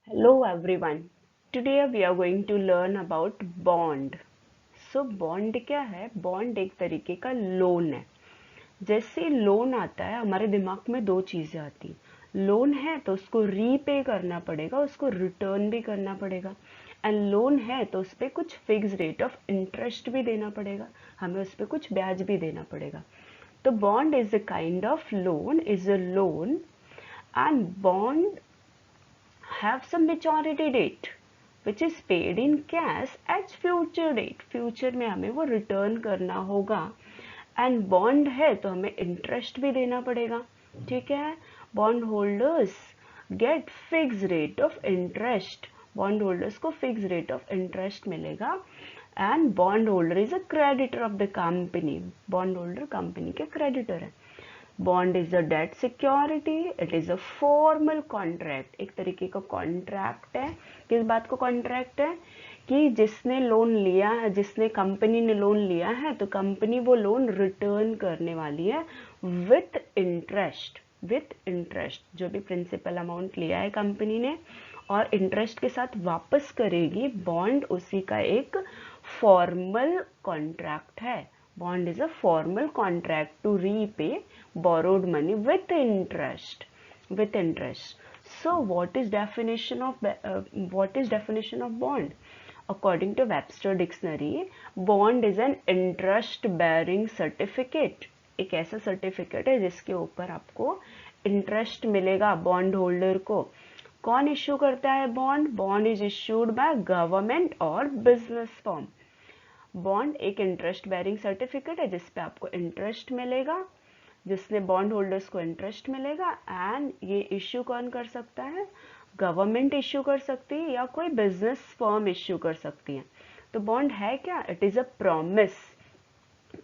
Hello everyone. Today we are going to learn about bond. So bond क्या है? Bond एक तरीके का लोन है. जैसे लोन आता है हमारे दिमाग में दो चीजें आती हैं. लोन है तो उसको रीपे करना पड़ेगा, उसको रिटर्न भी करना पड़ेगा. एंड लोन है तो उस पर कुछ फिक्स रेट ऑफ इंटरेस्ट भी देना पड़ेगा, हमें उस पर कुछ ब्याज भी देना पड़ेगा. तो bond is a kind of loan, is a loan. And bond have some maturity date which is paid in cash at future date. Future में हमें वो रिटर्न करना होगा. एंड बॉन्ड है तो हमें इंटरेस्ट भी देना पड़ेगा. ठीक है. Bond holders get fix rate of interest. Bond holders को फिक्स रेट ऑफ इंटरेस्ट मिलेगा. And bond holder is a creditor of the company. Bond holder company के क्रेडिटर है. Bond is a debt security. It is a formal contract. एक तरीके का contract है. किस बात को कॉन्ट्रैक्ट है? कि जिसने लोन लिया है, जिसने कंपनी ने लोन लिया है तो कंपनी वो लोन रिटर्न करने वाली है विथ इंटरेस्ट. विथ इंटरेस्ट जो भी प्रिंसिपल अमाउंट लिया है कंपनी ने और इंटरेस्ट के साथ वापस करेगी. बॉन्ड उसी का एक फॉर्मल कॉन्ट्रैक्ट है. Bond is a formal contract to repay borrowed money with interest. With interest. So, what is definition of bond? According to Webster Dictionary, bond is an interest-bearing certificate. एक ऐसा certificate है जिसके ऊपर आपको interest मिलेगा bond holder को. कौन issue करता है bond? Bond is issued by government और बिजनेस फर्म. बॉन्ड एक इंटरेस्ट बेरिंग सर्टिफिकेट है जिसपे आपको इंटरेस्ट मिलेगा, जिसने बॉन्ड होल्डर्स को इंटरेस्ट मिलेगा. एंड ये इश्यू कौन कर सकता है? गवर्नमेंट इश्यू कर सकती है या कोई बिजनेस फर्म इश्यू कर सकती है. तो बॉन्ड है क्या? It is a promise.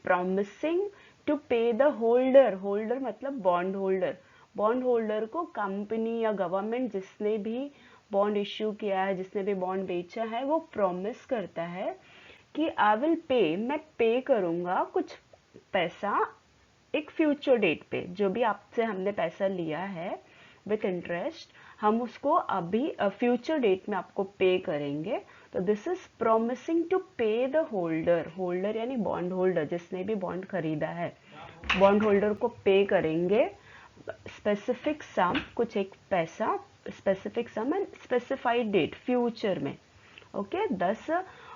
Promising to pay the holder. Holder मतलब बॉन्ड होल्डर. बॉन्ड होल्डर को कंपनी या गवर्नमेंट जिसने भी बॉन्ड इश्यू किया है, जिसने भी बॉन्ड बेचा है, वो प्रॉमिस करता है कि आई विल पे, मैं पे करूंगा कुछ पैसा एक फ्यूचर डेट पे. जो भी आपसे हमने पैसा लिया है विथ इंटरेस्ट, हम उसको अभी फ्यूचर डेट में आपको पे करेंगे. तो this is promising to pay the holder. Holder यानी बॉन्ड होल्डर, जिसने भी बॉन्ड खरीदा है, बॉन्ड होल्डर को पे करेंगे स्पेसिफिक सम, कुछ एक पैसा, specific sum and specified date future में. Okay, thus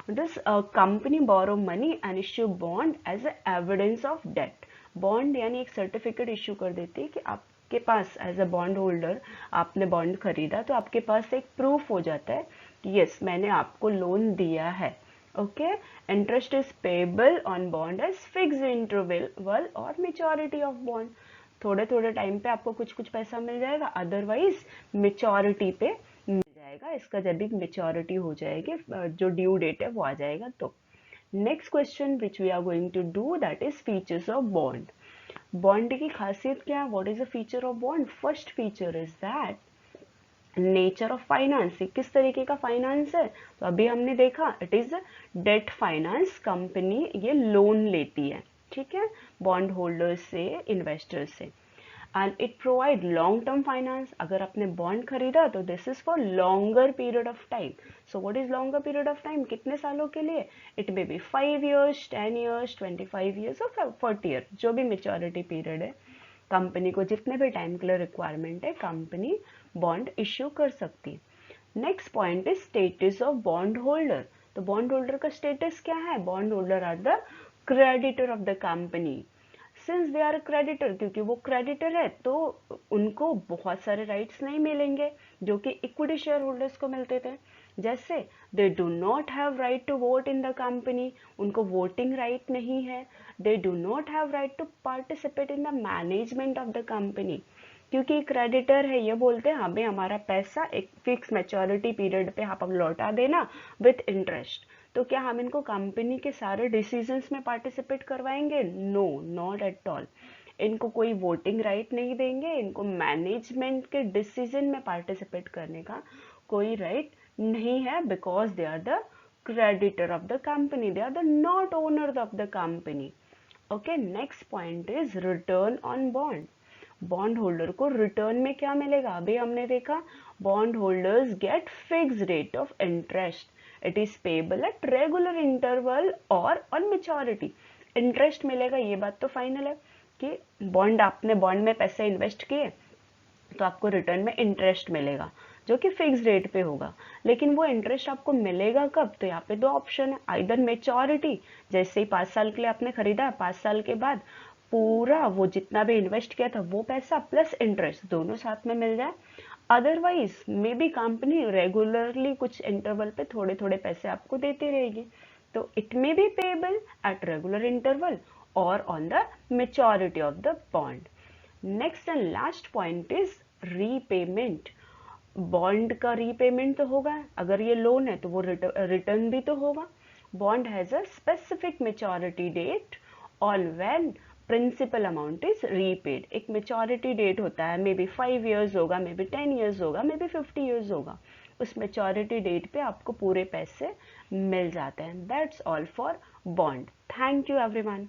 this company borrow money and issue bond as a evidence of debt. Bond यानी एक सर्टिफिकेट इश्यू कर देती है कि आपके पास एज अ बॉन्ड होल्डर आपने बॉन्ड खरीदा, तो आपके पास एक प्रूफ हो जाता है कि यस मैंने आपको लोन दिया है. Okay. Interest is payable on bond as fix interval और मेच्योरिटी ऑफ बॉन्ड. थोड़े थोड़े टाइम पे आपको कुछ कुछ पैसा मिल जाएगा, अदरवाइज मेच्योरिटी पे जाएगा. इसका जब भी मेच्योरिटी हो जाएगी, जो ड्यू डेट है वो आ जाएगा. तो next question which we are going to do, that is features of bond. Bond की खासियत क्या है? What is a feature of bond? First feature is that nature of finance. किस तरीके का फाइनेंस है? तो अभी हमने देखा it is debt finance. Company ये लोन लेती है, ठीक है, बॉन्ड होल्डर्स से, इन्वेस्टर्स से. And it provide long term finance. अगर आपने बॉन्ड खरीदा तो this is for longer period of time. So what is longer period of time? कितने सालों के लिए? It may B 5 years, 10 years, 25 years और 40 years, जो भी मेच्योरिटी पीरियड है. कंपनी को जितने भी टाइम के लिए रिक्वायरमेंट है, कंपनी बॉन्ड इश्यू कर सकती है. Next point is status of bond holder. तो बॉन्ड होल्डर का स्टेटस क्या है? Bond holder are the creditor of the company. Since they are creditor, क्योंकि वो क्रेडिटर है तो उनको बहुत सारे राइट्स नहीं मिलेंगे जो कि इक्विटी शेयर होल्डर्स को मिलते थे. जैसे they do not have right to vote in the company. उनको वोटिंग राइट नहीं है. They do not have right to participate in the management of the company. क्योंकि क्रेडिटर है, ये बोलते हैं हमें हमारा पैसा एक फिक्स मैच्योरिटी पीरियड पे आप लौटा देना विथ इंटरेस्ट. तो क्या हम इनको कंपनी के सारे डिसीजंस में पार्टिसिपेट करवाएंगे? No, not at all. इनको कोई वोटिंग राइट नहीं देंगे. इनको मैनेजमेंट के डिसीजन में पार्टिसिपेट करने का कोई राइट नहीं है, because they are the creditor of the company. They are the not owners of the company. Okay, next point is return on bond. Bond holder को रिटर्न में क्या मिलेगा? अभी हमने देखा bond holders get fix rate of interest. It is payable eight regular interval और on maturity. Interest मिलेगा, ये बात तो फाइनल है कि आपने बॉन्ड में पैसे इन्वेस्ट किए तो आपको रिटर्न में इंटरेस्ट मिलेगा जो कि फिक्स रेट पे होगा. लेकिन वो इंटरेस्ट आपको मिलेगा कब? तो यहाँ पे दो ऑप्शन है. आइदर मेच्योरिटी, जैसे ही 5 साल के लिए आपने खरीदा, 5 साल के बाद पूरा वो जितना भी इन्वेस्ट किया था वो पैसा प्लस इंटरेस्ट दोनों साथ में मिल जाए. Otherwise maybe company regularly कुछ इंटरवल पे थोड़े थोड़े पैसे आपको देती रहेगी. तो it may be payable at regular interval और on the maturity of the bond. Next and last point is repayment. Bond का रीपेमेंट तो होगा, अगर ये लोन है तो वो रिटर्न भी तो होगा. Bond has a specific maturity date on when principal amount is repaid. एक मेच्योरिटी डेट होता है, मे बी 5 years होगा, मे बी 10 years होगा, मे बी 50 years होगा. उस मेच्योरिटी डेट पे आपको पूरे पैसे मिल जाते हैं. That's all for bond. Thank you everyone.